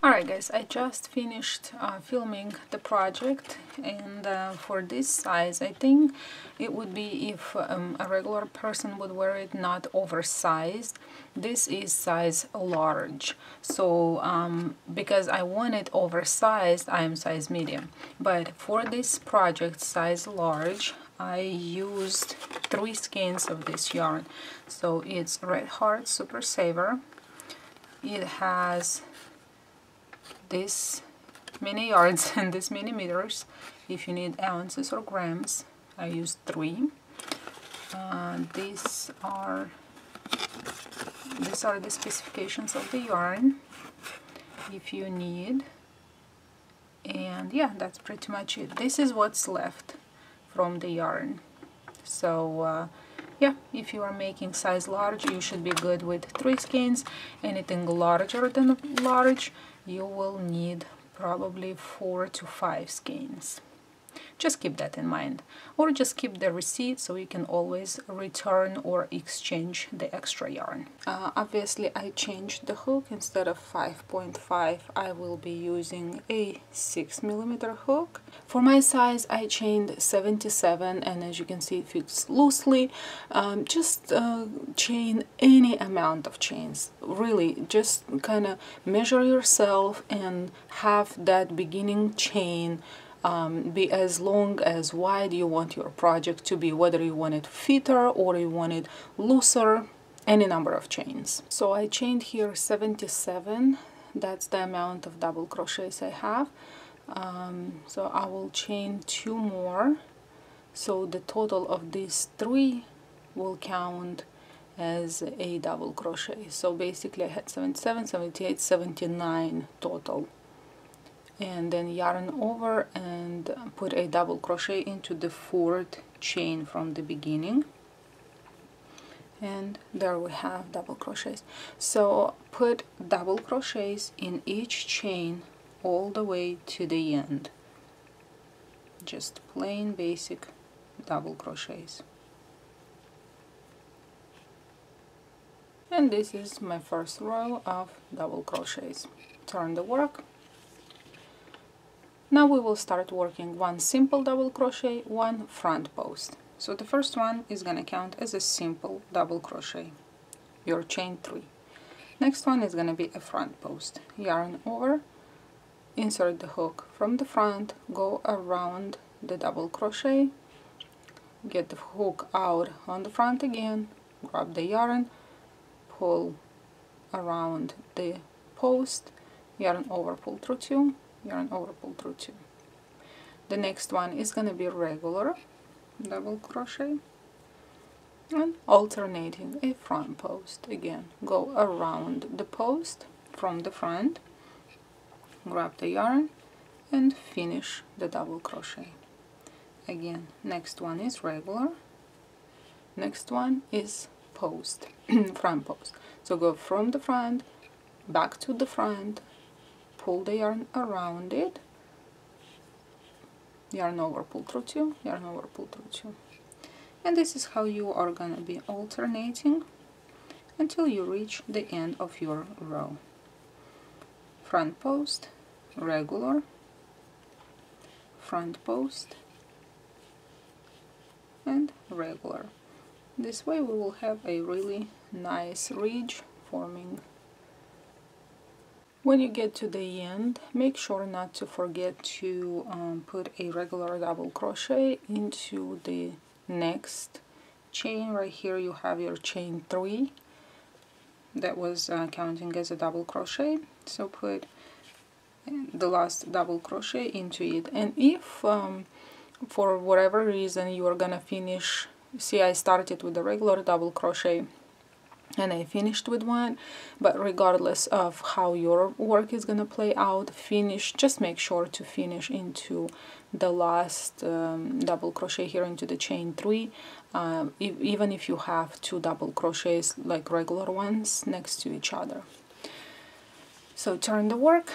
Alright guys, I just finished filming the project, and for this size I think it would be if a regular person would wear it, not oversized. This is size large, so because I want it oversized I am size medium, but for this project size large I used 3 skeins of this yarn. So it's Red Heart Super Saver. It has this many yards and this many meters. If you need ounces or grams, I used 3. These are the specifications of the yarn if you need, and yeah, that's pretty much it. This is what's left from the yarn. So yeah, if you are making size large, you should be good with 3 skeins. Anything larger than large, you will need probably 4 to 5 skeins. Just keep that in mind, or just keep the receipt so you can always return or exchange the extra yarn. Obviously I changed the hook. Instead of 5.5 I will be using a 6mm hook. For my size I chained 77, and as you can see it fits loosely. Just chain any amount of chains, really just kind of measure yourself and have that beginning chain be as long as wide you want your project to be, whether you want it fitter or you want it looser, any number of chains. So I chained here 77. That's the amount of double crochets I have. So I will chain 2 more, so the total of these 3 will count as a double crochet. So basically I had 77, 78, 79 total. And then yarn over and put a double crochet into the 4th chain from the beginning, and there we have double crochets. So put double crochets in each chain all the way to the end, just plain basic double crochets. And this is my first row of double crochets. Turn the work. Now we will start working 1 simple double crochet, 1 front post. So the first one is going to count as a simple double crochet, your chain 3. Next one is going to be a front post. Yarn over, insert the hook from the front, go around the double crochet, get the hook out on the front again, grab the yarn, pull around the post, yarn over, pull through 2, yarn over, pull through 2. The next one is going to be regular double crochet and alternating a front post. Again, go around the post from the front, grab the yarn and finish the double crochet. Again, next one is regular, next one is post, front post. So go from the front back to the front, pull the yarn around it, yarn over, pull through 2, yarn over, pull through 2. And this is how you are going to be alternating until you reach the end of your row. Front post, regular, front post, and regular. This way we will have a really nice ridge forming. When you get to the end, make sure not to forget to put a regular double crochet into the next chain. Right here you have your chain 3 that was counting as a double crochet, so put the last double crochet into it. And if for whatever reason you are gonna finish, see I started with the regular double crochet and I finished with 1, but regardless of how your work is gonna play out, just make sure to finish into the last double crochet here into the chain 3, even if you have 2 double crochets like regular ones next to each other. So turn the work,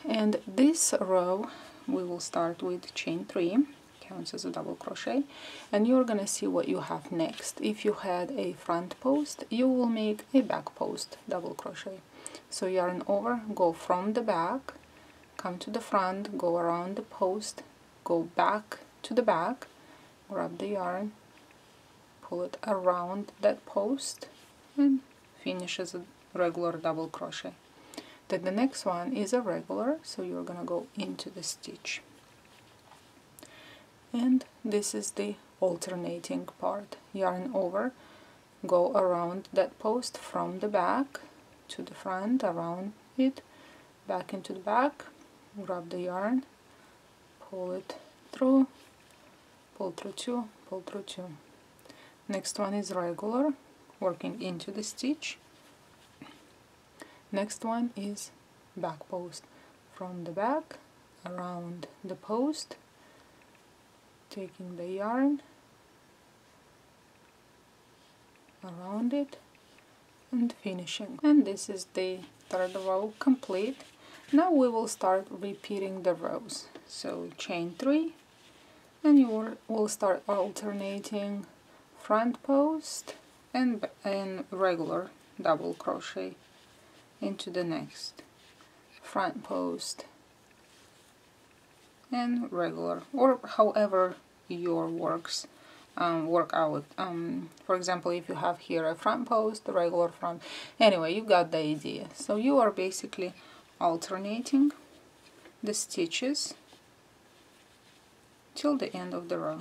and this row we will start with chain 3, counts as a double crochet, and you're gonna see what you have next. If you had a front post, you will make a back post double crochet. So yarn over, go from the back, come to the front, go around the post, go back to the back, grab the yarn, pull it around that post, and finish as a regular double crochet. Then the next one is a regular, so you're gonna go into the stitch. And this is the alternating part. Yarn over, go around that post from the back to the front, around it, back into the back, grab the yarn, pull it through, pull through two, pull through two. Next one is regular, working into the stitch. Next one is back post, from the back, around the post, taking the yarn around it and finishing. And this is the third row complete. Now we will start repeating the rows. So chain 3, and you will start alternating front post and regular double crochet into the next, front post and regular, or however your work out. For example, if you have here a front post, the regular front, anyway, you got the idea. So you are basically alternating the stitches till the end of the row.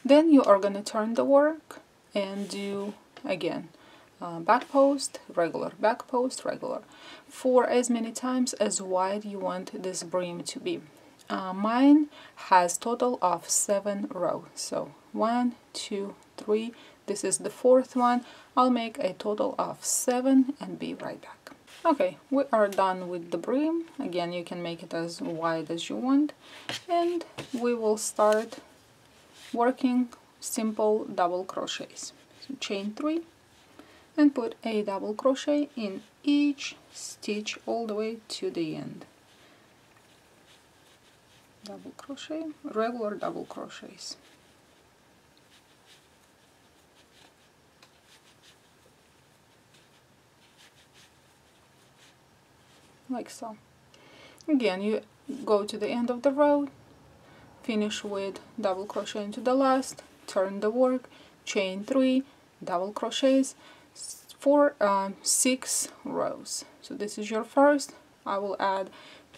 Then you are going to turn the work and do again back post, regular, back post, regular, for as many times as wide you want this brim to be. Mine has total of 7 rows, so 1, 2, 3, this is the 4th one. I'll make a total of 7 and be right back. Okay, we are done with the brim. Again, you can make it as wide as you want, and we will start working simple double crochets. So chain 3 and put a double crochet in each stitch all the way to the end. Double crochet, regular double crochets. Like so. Again, you go to the end of the row, finish with double crochet into the last, turn the work, chain 3, double crochets for 6 rows. So this is your first. I will add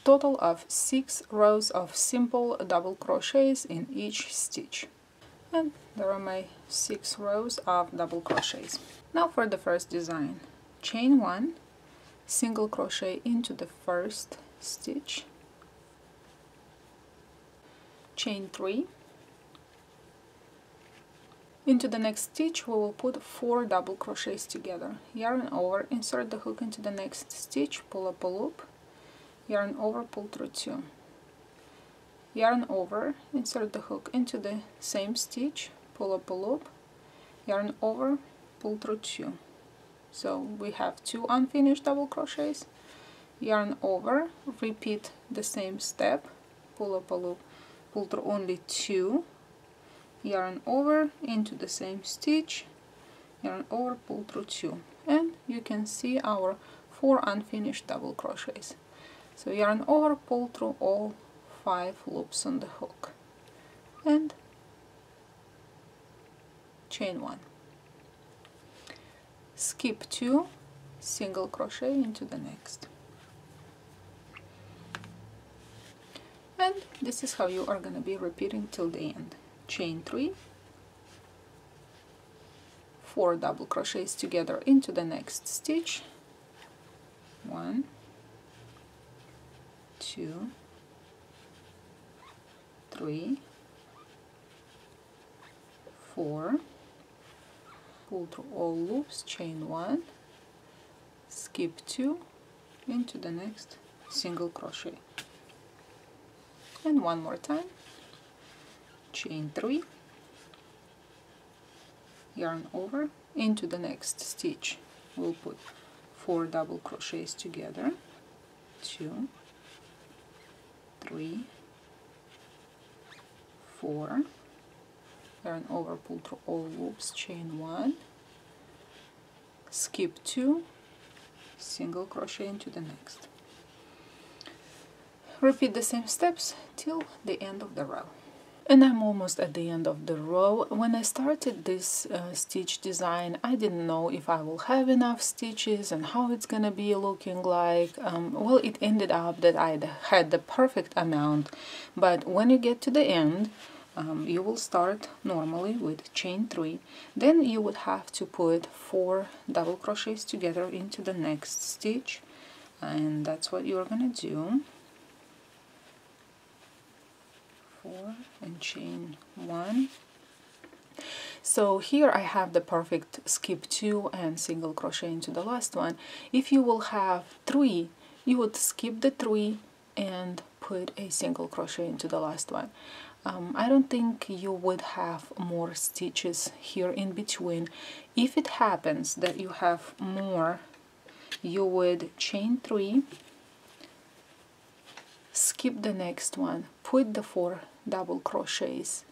total of 6 rows of simple double crochets in each stitch, and there are my 6 rows of double crochets. Now for the first design, chain 1, single crochet into the first stitch, chain 3, into the next stitch we will put 4 double crochets together, yarn over, insert the hook into the next stitch, pull up a loop, yarn over, pull through 2, yarn over, insert the hook into the same stitch, pull up a loop, yarn over, pull through 2. So we have 2 unfinished double crochets, yarn over, repeat the same step, pull up a loop, pull through only 2, yarn over into the same stitch, yarn over, pull through 2, and you can see our 4 unfinished double crochets. So yarn over, pull through all 5 loops on the hook, and chain 1. Skip 2, single crochet into the next. And this is how you are going to be repeating till the end. Chain 3, 4 double crochets together into the next stitch, 1, 2, 3, 4, pull through all loops, chain 1, skip 2, into the next single crochet, and one more time, chain 3, yarn over, into the next stitch we'll put 4 double crochets together, 2, 3, 4, yarn over, pull through all loops, chain 1, skip 2, single crochet into the next. Repeat the same steps till the end of the row. And I'm almost at the end of the row. When I started this stitch design, I didn't know if I will have enough stitches and how it's gonna be looking like. Well, it ended up that I had the perfect amount, but when you get to the end, you will start normally with chain 3, then you would have to put 4 double crochets together into the next stitch, and that's what you're gonna do. 4 and chain 1. So here I have the perfect skip 2 and single crochet into the last one. If you will have 3, you would skip the 3 and put a single crochet into the last one. I don't think you would have more stitches here in between. If it happens that you have more, you would chain 3, skip the next one, put the 4 double crochets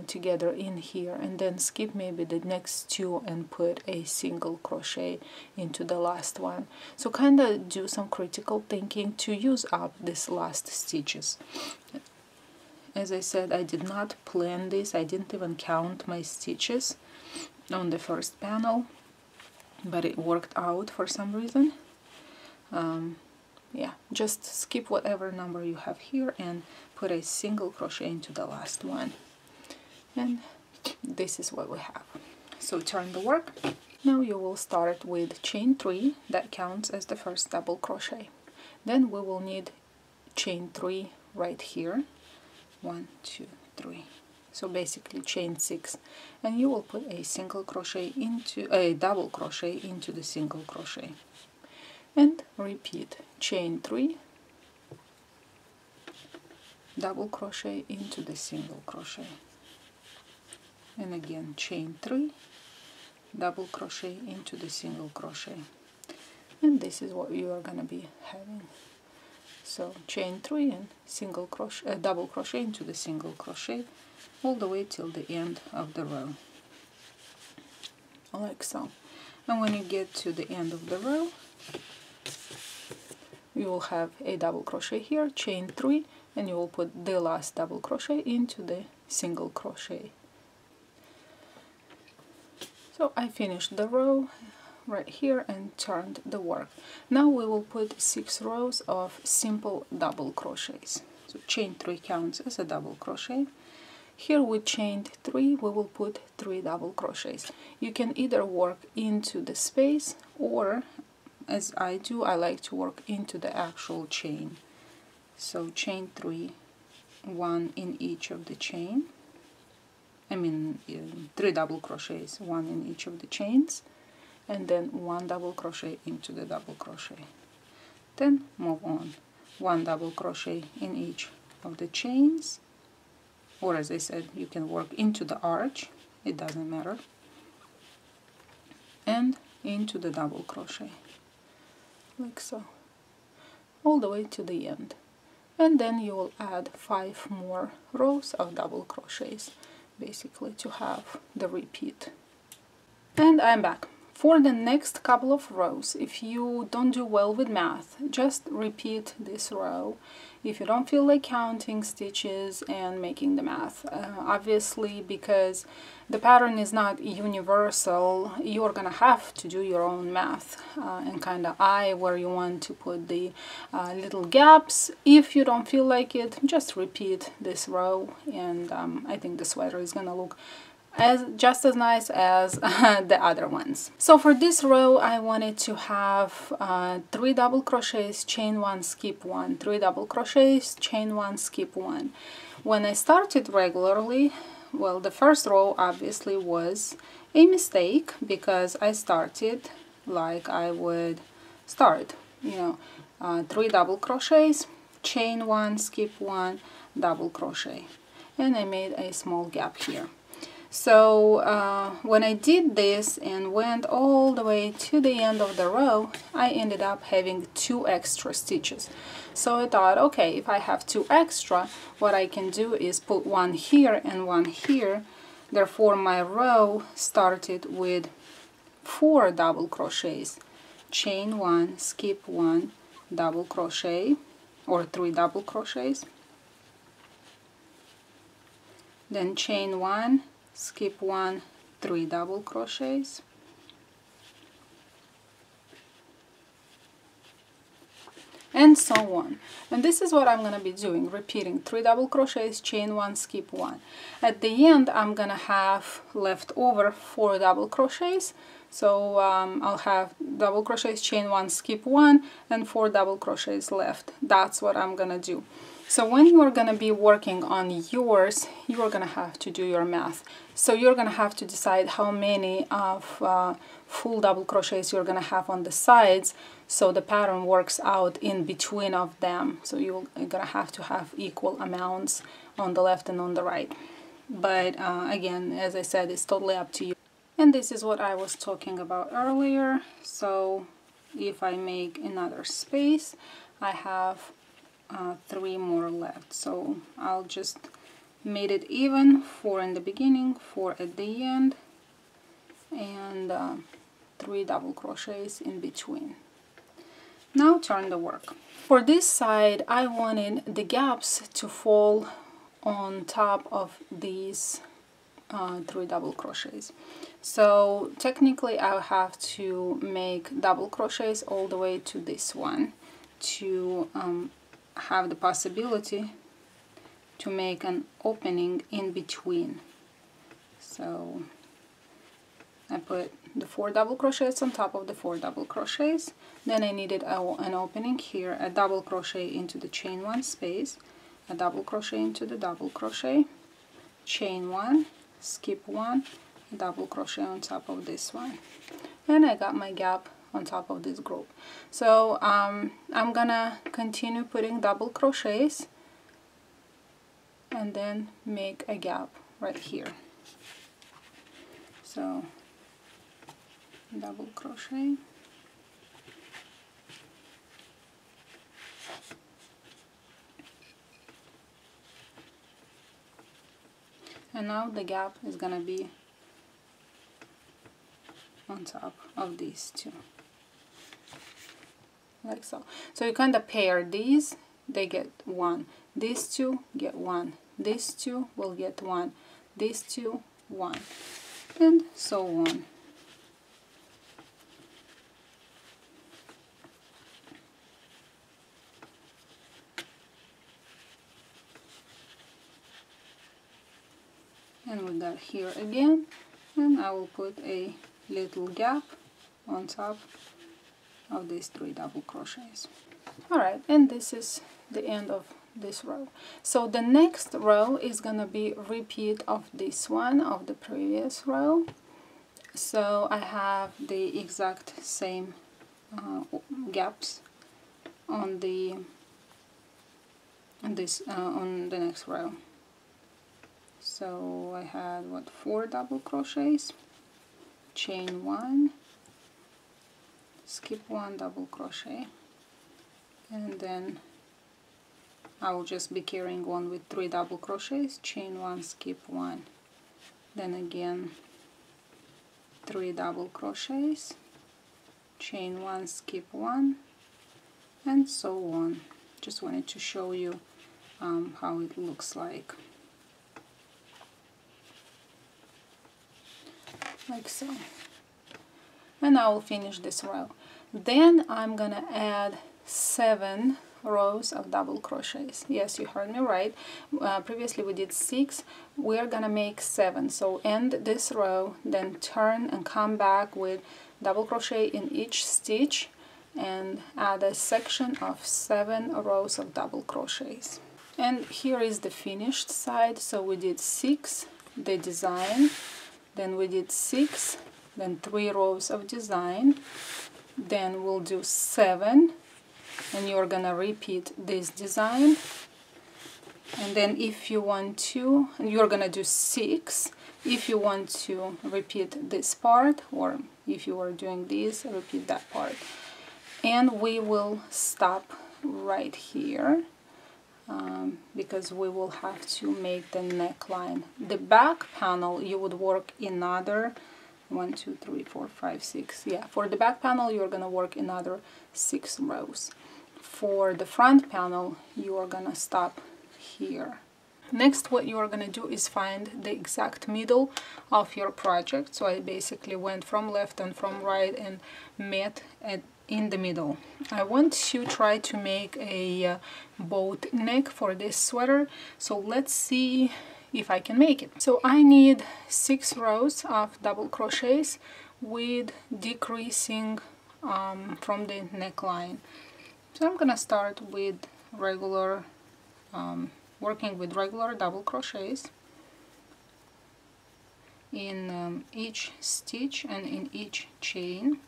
together in here, and then skip maybe the next 2 and put a single crochet into the last one. So kind of do some critical thinking to use up these last stitches. As I said, I did not plan this. I didn't even count my stitches on the first panel, but it worked out for some reason. Yeah, just skip whatever number you have here and put a single crochet into the last one, and this is what we have. So turn the work. Now you will start with chain 3, that counts as the first double crochet. Then we will need chain 3 right here, 1 2 3, so basically chain 6, and you will put a single crochet into a double crochet into the single crochet, and repeat chain 3, double crochet into the single crochet, and again chain 3, double crochet into the single crochet, and this is what you are going to be having. So chain 3 and single crochet, double crochet into the single crochet all the way till the end of the row, like so. And when you get to the end of the row, you will have a double crochet here, chain 3, and you will put the last double crochet into the single crochet. So I finished the row right here and turned the work. Now we will put 6 rows of simple double crochets. So chain 3 counts as a double crochet. Here we chained 3, we will put 3 double crochets. You can either work into the space, or as I do, I like to work into the actual chain. So chain 3, 1 in each of the chain. I mean 3 double crochets, 1 in each of the chains, and then 1 double crochet into the double crochet. Then move on, 1 double crochet in each of the chains, or as I said, you can work into the arch, it doesn't matter, and into the double crochet, like so, all the way to the end. And then you will add 5 more rows of double crochets, basically to have the repeat. And I'm back. For the next couple of rows, if you don't do well with math, just repeat this row. If you don't feel like counting stitches and making the math, obviously because the pattern is not universal, you're gonna have to do your own math and kind of eye where you want to put the little gaps. If you don't feel like it, just repeat this row, and I think the sweater is gonna look just as nice as the other ones. So for this row, I wanted to have 3 double crochets, chain 1, skip 1, 3 double crochets, chain 1, skip 1. When I started regularly, well, the first row obviously was a mistake because I started like I would start, you know, 3 double crochets, chain 1, skip 1, double crochet, and I made a small gap here. So when I did this and went all the way to the end of the row, I ended up having 2 extra stitches. So I thought, okay, if I have 2 extra, what I can do is put 1 here and 1 here. Therefore my row started with 4 double crochets, chain 1, skip 1, double crochet, or 3 double crochets, then chain 1, skip 1, 3 double crochets, and so on. And this is what I'm going to be doing, repeating 3 double crochets, chain 1, skip 1. At the end I'm going to have left over 4 double crochets, so I'll have double crochets, chain 1, skip 1, and 4 double crochets left. That's what I'm going to do. So when you're going to be working on yours, you're going to have to do your math. So you're going to have to decide how many of full double crochets you're going to have on the sides, so the pattern works out in between of them. So you're going to have equal amounts on the left and on the right. But again, as I said, it's totally up to you. And this is what I was talking about earlier. So if I make another space, I have 3 more left. So I'll just made it even, 4 in the beginning, 4 at the end, and 3 double crochets in between. Now turn the work. For this side, I wanted the gaps to fall on top of these 3 double crochets. So technically I'll have to make double crochets all the way to this one to have the possibility to make an opening in between. So I put the 4 double crochets on top of the 4 double crochets. Then I needed an opening here, a double crochet into the chain 1 space, a double crochet into the double crochet, chain 1, skip 1, double crochet on top of this one, and I got my gap on top of this group. So I'm gonna continue putting double crochets and then make a gap right here. So double crochet, and now the gap is gonna be on top of these two, like so. So you kind of pair these, they get 1, these two get 1, these two will get 1, these two 1, and so on. And we got here again, and I will put a little gap on top of these 3 double crochets. Alright, and this is the end of this row. So the next row is gonna be repeat of this one, of the previous row. So I have the exact same gaps on the next row. So I had 4 double crochets, chain 1, skip 1 double crochet, and then I will just be carrying on with 3 double crochets, chain 1, skip 1, then again 3 double crochets, chain 1, skip 1, and so on. Just wanted to show you how it looks like so. And I will finish this row. Then I'm gonna add 7 rows of double crochets. Yes, you heard me right. Previously we did 6. We're gonna make 7. So end this row, then turn and come back with double crochet in each stitch and add a section of 7 rows of double crochets. And here is the finished side. So we did 6, the design, then we did 6, then 3 rows of design, then we'll do 7, and you're gonna repeat this design, and then if you want to, you're gonna do 6 if you want to repeat this part, or if you are doing this, repeat that part. And we will stop right here because we will have to make the neckline. The back panel you would work another 1 2 3 4 5 6. Yeah, for the back panel you're gonna work another 6 rows. For the front panel you are gonna stop here. Next, what you are gonna do is find the exact middle of your project. So I basically went from left and from right and met in the middle. I want to try to make a boat neck for this sweater, so let's see if I can make it. So I need 6 rows of double crochets with decreasing from the neckline. So I'm gonna start with regular working with regular double crochets in each stitch and in each chain.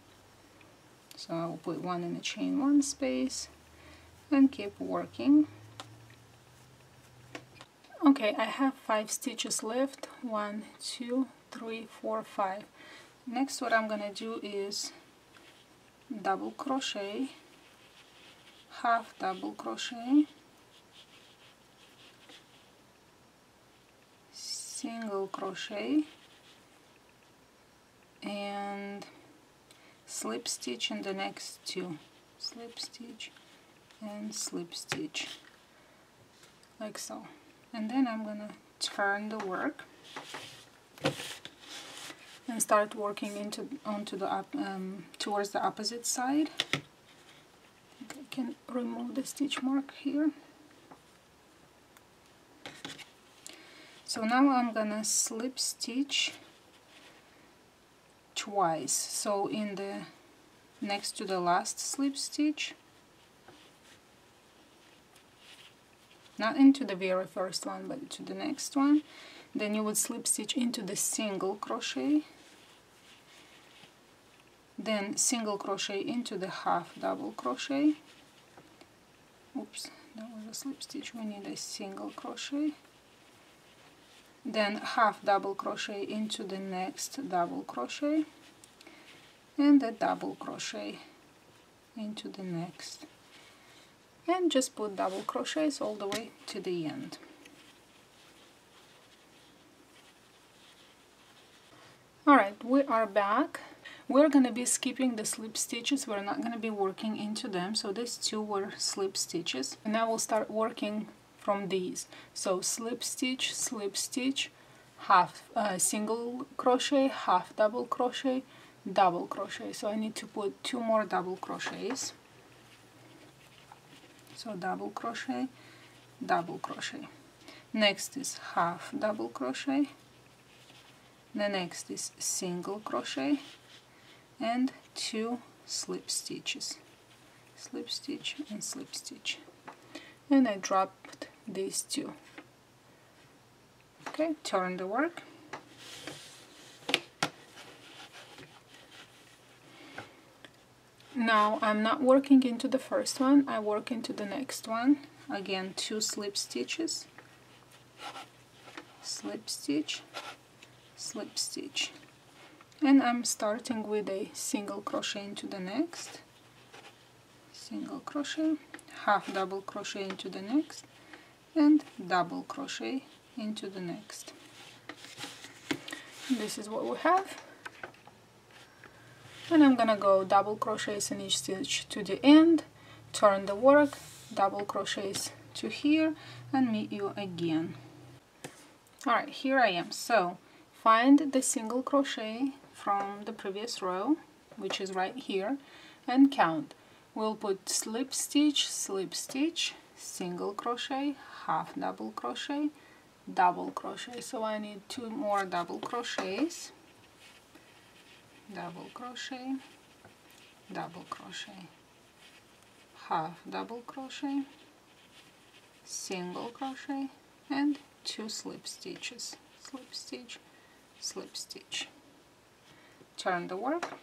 So I'll put one in the chain one space and keep working. Okay, I have 5 stitches left. 1 2 3 4 5. Next, what I'm gonna do is double crochet, half double crochet, single crochet, and slip stitch in the next 2. Slip stitch and slip stitch, like so. And then I'm gonna turn the work and start working towards the opposite side. I can remove the stitch mark here. So now I'm gonna slip stitch twice. So in the next to the last slip stitch, not into the very first one, but to the next one. Then you would slip stitch into the single crochet, then single crochet into the half double crochet. Oops, that was a slip stitch. We need a single crochet, then half double crochet into the next double crochet, and the double crochet into the next, and just put double crochets all the way to the end. Alright, we are back. We're going to be skipping the slip stitches. We're not going to be working into them. So these 2 were slip stitches, and now we'll start working from these. So slip stitch, half single crochet, half double crochet, double crochet. So I need to put 2 more double crochets. So double crochet, double crochet. Next is half double crochet. The next is single crochet and 2 slip stitches. Slip stitch and slip stitch. And I dropped these 2. Okay, turn the work. Now I'm not working into the first one, I work into the next one. Again, 2 slip stitches, slip stitch, slip stitch. And I'm starting with a single crochet into the next, single crochet, half double crochet into the next, and double crochet into the next. This is what we have. And I'm gonna go double crochets in each stitch to the end, turn the work, double crochets to here, and meet you again. Alright, here I am. So find the single crochet from the previous row, which is right here, and count. We'll put slip stitch, single crochet, half double crochet, double crochet. So I need 2 more double crochets, double crochet, double crochet, half double crochet, single crochet, and 2 slip stitches, slip stitch, slip stitch. Turn the work.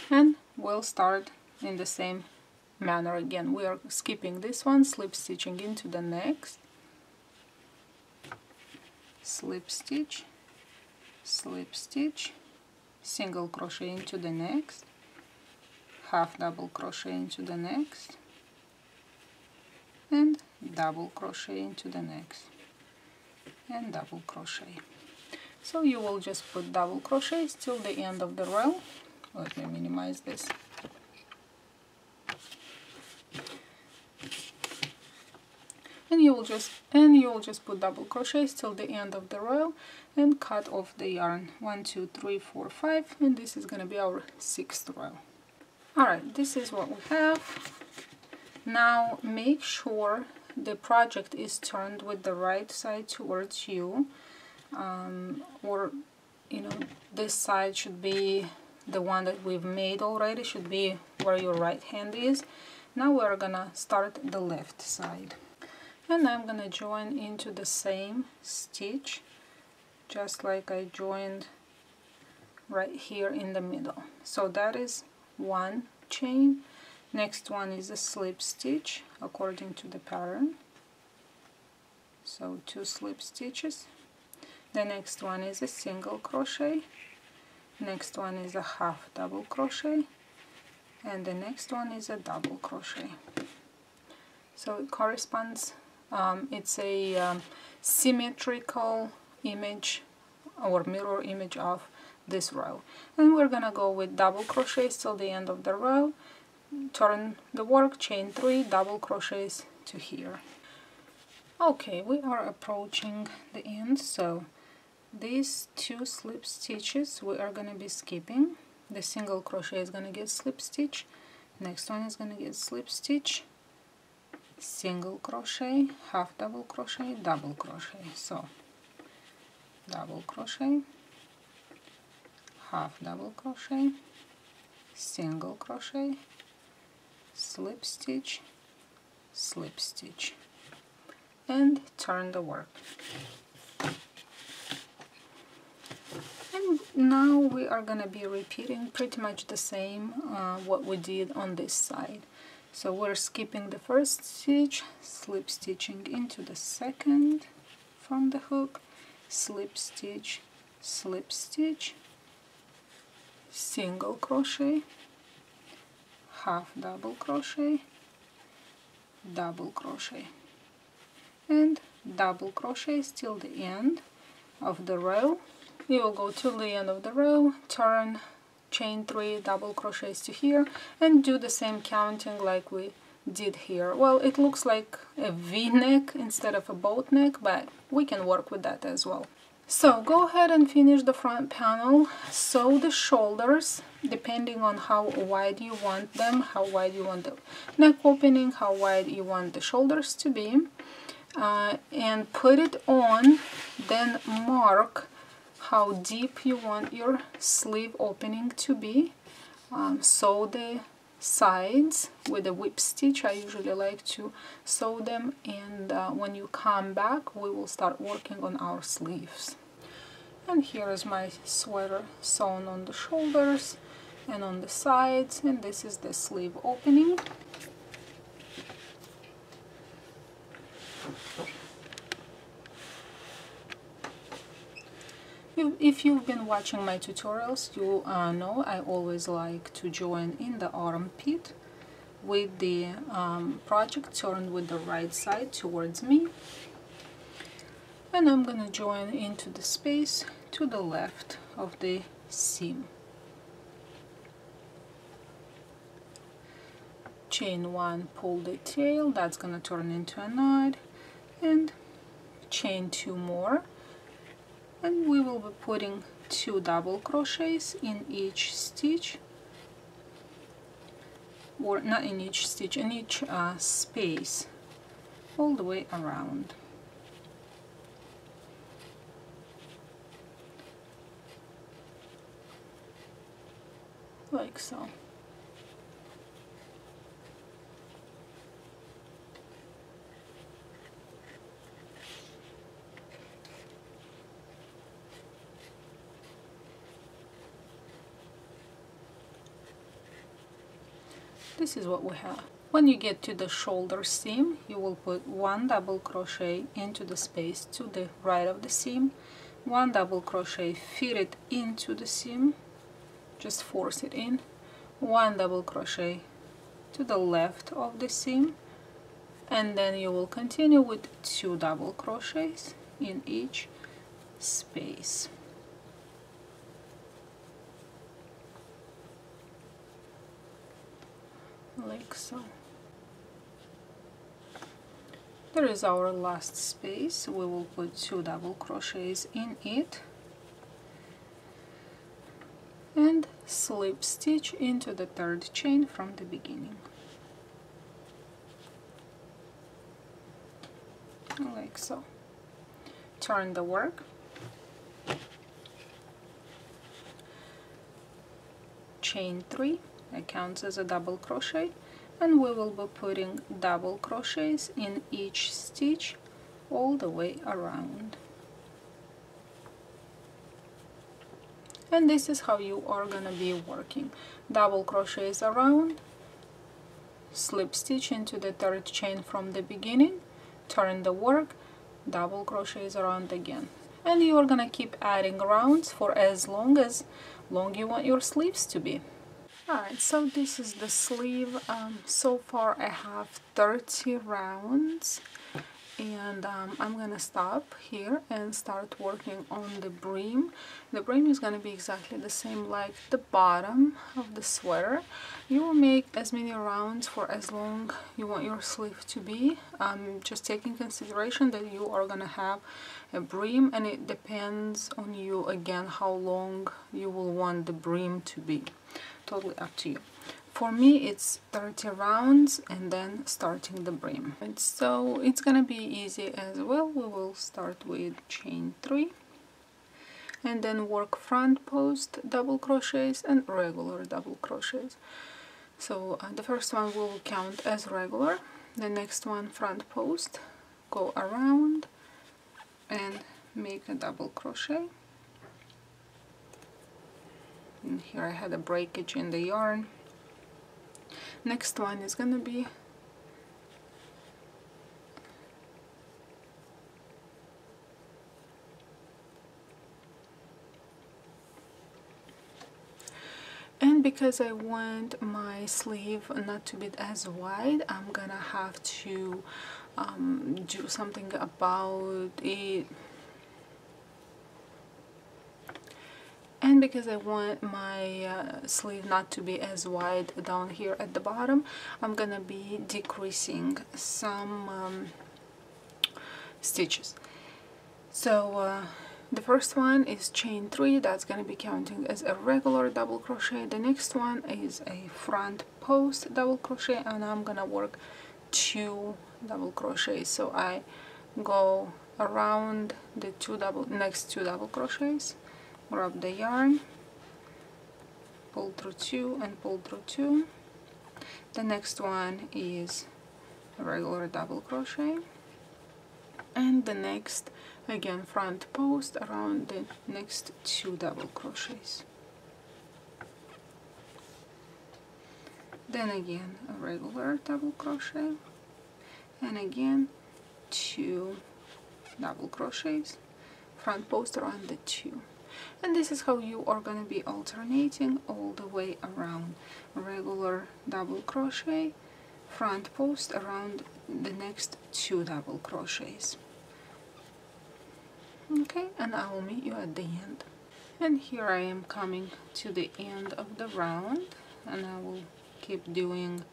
And we'll start in the same manner again. We are skipping this one, slip stitching into the next, slip stitch, single crochet into the next, half double crochet into the next, and double crochet into the next. and double crochet. So you will just put double crochets till the end of the row. Let me minimize this. And you will just put double crochets till the end of the row and cut off the yarn. 1, 2, 3, 4, 5, and this is going to be our 6th row. Alright, this is what we have. Now make sure the project is turned with the right side towards you, or you know, this side should be the one that we've made already, should be where your right hand is. Now we're gonna start the left side, and I'm gonna join into the same stitch just like I joined right here in the middle. So that is one chain. Next one is a slip stitch according to the pattern, so 2 slip stitches. The next one is a single crochet, next one is a half double crochet, and the next one is a double crochet. So it corresponds, it's a symmetrical image or mirror image of this row. And we're gonna go with double crochets till the end of the row, turn the work, chain 3 double crochets to here. Okay, we are approaching the end, so these 2 slip stitches we are going to be skipping. The single crochet is going to get slip stitch, next one is going to get slip stitch, single crochet, half double crochet, double crochet. So double crochet, half double crochet, single crochet, slip stitch, slip stitch, and turn the work. And now we are going to be repeating pretty much the same what we did on this side. So we're skipping the first stitch, slip stitching into the second from the hook, slip stitch, slip stitch, single crochet, half double crochet, double crochet, and double crochets till the end of the row. You will go till the end of the row, turn, chain 3 double crochets to here, and do the same counting like we did here. Well, it looks like a V-neck instead of a boat neck, but we can work with that as well. So go ahead and finish the front panel, sew the shoulders depending on how wide you want them, how wide you want the neck opening, how wide you want the shoulders to be, and put it on, then mark how deep you want your sleeve opening to be. Sew the sides with a whip stitch. I usually like to sew them, and when you come back we will start working on our sleeves. And here is my sweater sewn on the shoulders and on the sides, and this is the sleeve opening. If you've been watching my tutorials, you know I always like to join in the armpit with the project turned with the right side towards me, and I'm gonna join into the space to the left of the seam. Chain 1, pull the tail, that's gonna turn into a knot, and chain 2 more. And we will be putting 2 double crochets in each stitch, or not in each stitch, in each space, all the way around. Like so. This is what we have. When you get to the shoulder seam, you will put 1 double crochet into the space to the right of the seam, 1 double crochet, feed it into the seam, just force it in, 1 double crochet to the left of the seam, and then you will continue with 2 double crochets in each space. Like so. There is our last space. We will put 2 double crochets in it and slip stitch into the 3rd chain from the beginning. Like so. Turn the work. Chain 3, that counts as a double crochet, and we will be putting double crochets in each stitch all the way around. And this is how you are gonna be working. Double crochets around, slip stitch into the 3rd chain from the beginning, turn the work, double crochets around again. And you are gonna keep adding rounds for as long you want your sleeves to be. Alright, so this is the sleeve. So far I have 30 rounds, and I'm gonna stop here and start working on the brim. The brim is gonna be exactly the same like the bottom of the sweater. You will make as many rounds for as long you want your sleeve to be. Just take in consideration that you are gonna have a brim, and it depends on you again how long you will want the brim to be. Totally up to you. For me it's 30 rounds and then starting the brim. And so it's gonna be easy as well. We will start with chain 3 and then work front post double crochets and regular double crochets. So the first one will count as regular, the next one front post, go around and make a double crochet. And here I had a breakage in the yarn. Next one is gonna be and because I want my sleeve not to be as wide, I'm gonna have to do something about it. And because I want my sleeve not to be as wide down here at the bottom, I'm gonna be decreasing some stitches. So the first one is chain 3, that's gonna be counting as a regular double crochet. The next one is a front post double crochet, and I'm gonna work 2 double crochets. So I go around the next two double crochets, grab the yarn, pull through 2 and pull through 2. The next one is a regular double crochet, and the next again front post around the next 2 double crochets. Then again a regular double crochet, and again 2 double crochets, front post around the 2. And this is how you are going to be alternating all the way around. Regular double crochet, front post around the next 2 double crochets. Okay, and I will meet you at the end. And here I am coming to the end of the round, and I will keep doing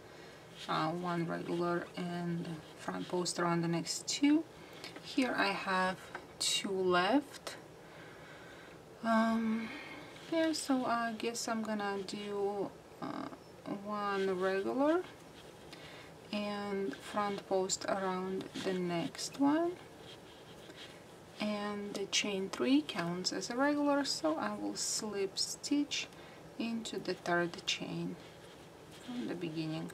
1 regular and front post around the next 2. Here I have 2 left. Yeah, so I guess I'm gonna do 1 regular and front post around the next one, and the chain 3 counts as a regular, so I will slip stitch into the 3rd chain from the beginning.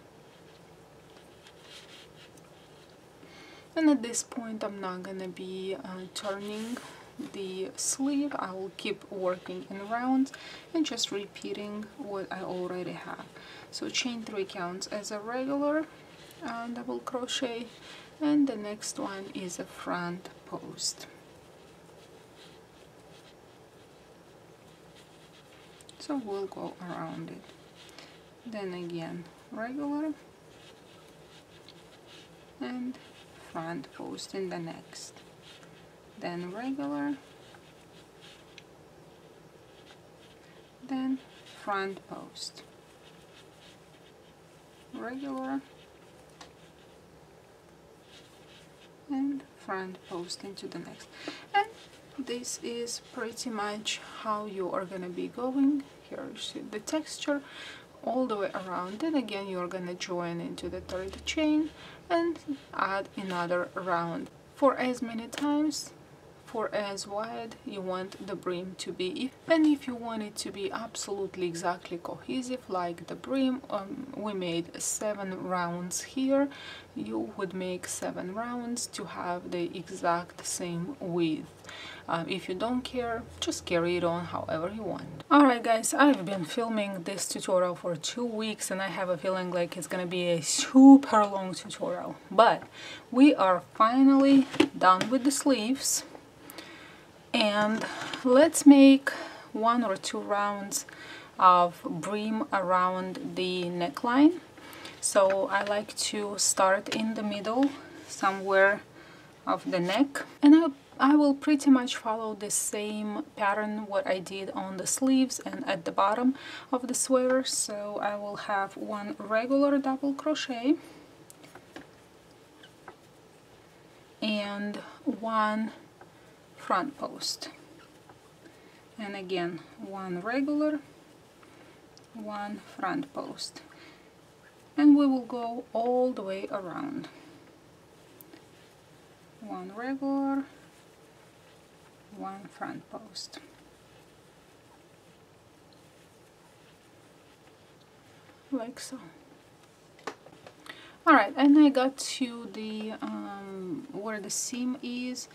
And at this point I'm not gonna be turning the sleeve. I will keep working in rounds and just repeating what I already have. So chain 3 counts as a regular double crochet, and the next one is a front post. So we'll go around it. Then again regular and front post in the next. then regular, then front post, regular, and front post into the next. And this is pretty much how you are gonna be going. Here you see the texture all the way around. Then again you're gonna join into the third chain and add another round for as many times, for as wide you want the brim to be. And if you want it to be absolutely exactly cohesive like the brim, we made 7 rounds here, you would make 7 rounds to have the exact same width. If you don't care, just carry it on however you want. Alright guys, I've been filming this tutorial for 2 weeks and I have a feeling like it's gonna be a super long tutorial, but we are finally done with the sleeves. And let's make 1 or 2 rounds of brim around the neckline. So I like to start in the middle somewhere of the neck, and I will pretty much follow the same pattern what I did on the sleeves and at the bottom of the sweater. So I will have 1 regular double crochet and 1 front post, and again 1 regular, 1 front post, and we will go all the way around. 1 regular, 1 front post. Like so. Alright, and I got to the where the seam is.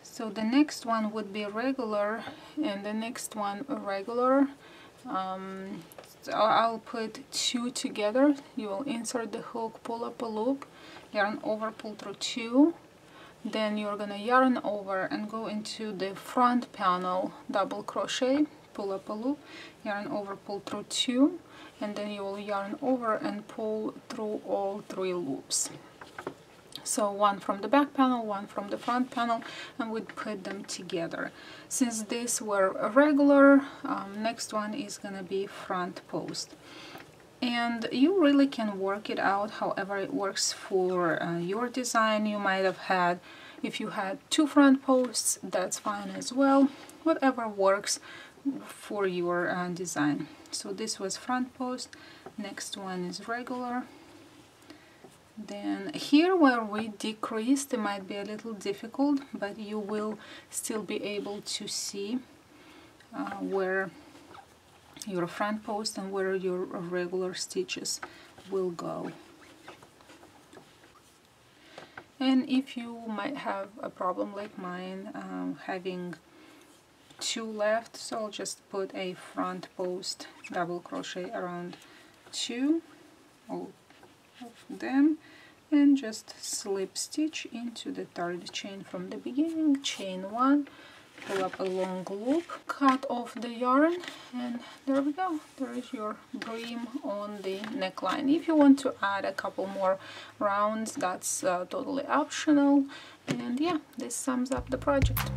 So the next one would be regular and the next one regular. So I'll put 2 together. You will insert the hook, pull up a loop, yarn over, pull through 2. Then you're gonna yarn over and go into the front panel, double crochet, pull up a loop, yarn over, pull through 2, and then you will yarn over and pull through all 3 loops. So 1 from the back panel, 1 from the front panel, and we'd put them together. Since these were regular, next one is gonna be front post. And you really can work it out however it works for your design. You might have had, if you had 2 front posts, that's fine as well. Whatever works for your design. So this was front post, next one is regular. Then here where we decreased, it might be a little difficult, but you will still be able to see where your front post and where your regular stitches will go. And if you might have a problem like mine, having 2 left, so I'll just put a front post double crochet around 2 of them and just slip stitch into the 3rd chain from the beginning, chain 1, pull up a long loop, cut off the yarn, and there we go. There is your brim on the neckline. If you want to add a couple more rounds, that's totally optional. And yeah, this sums up the project.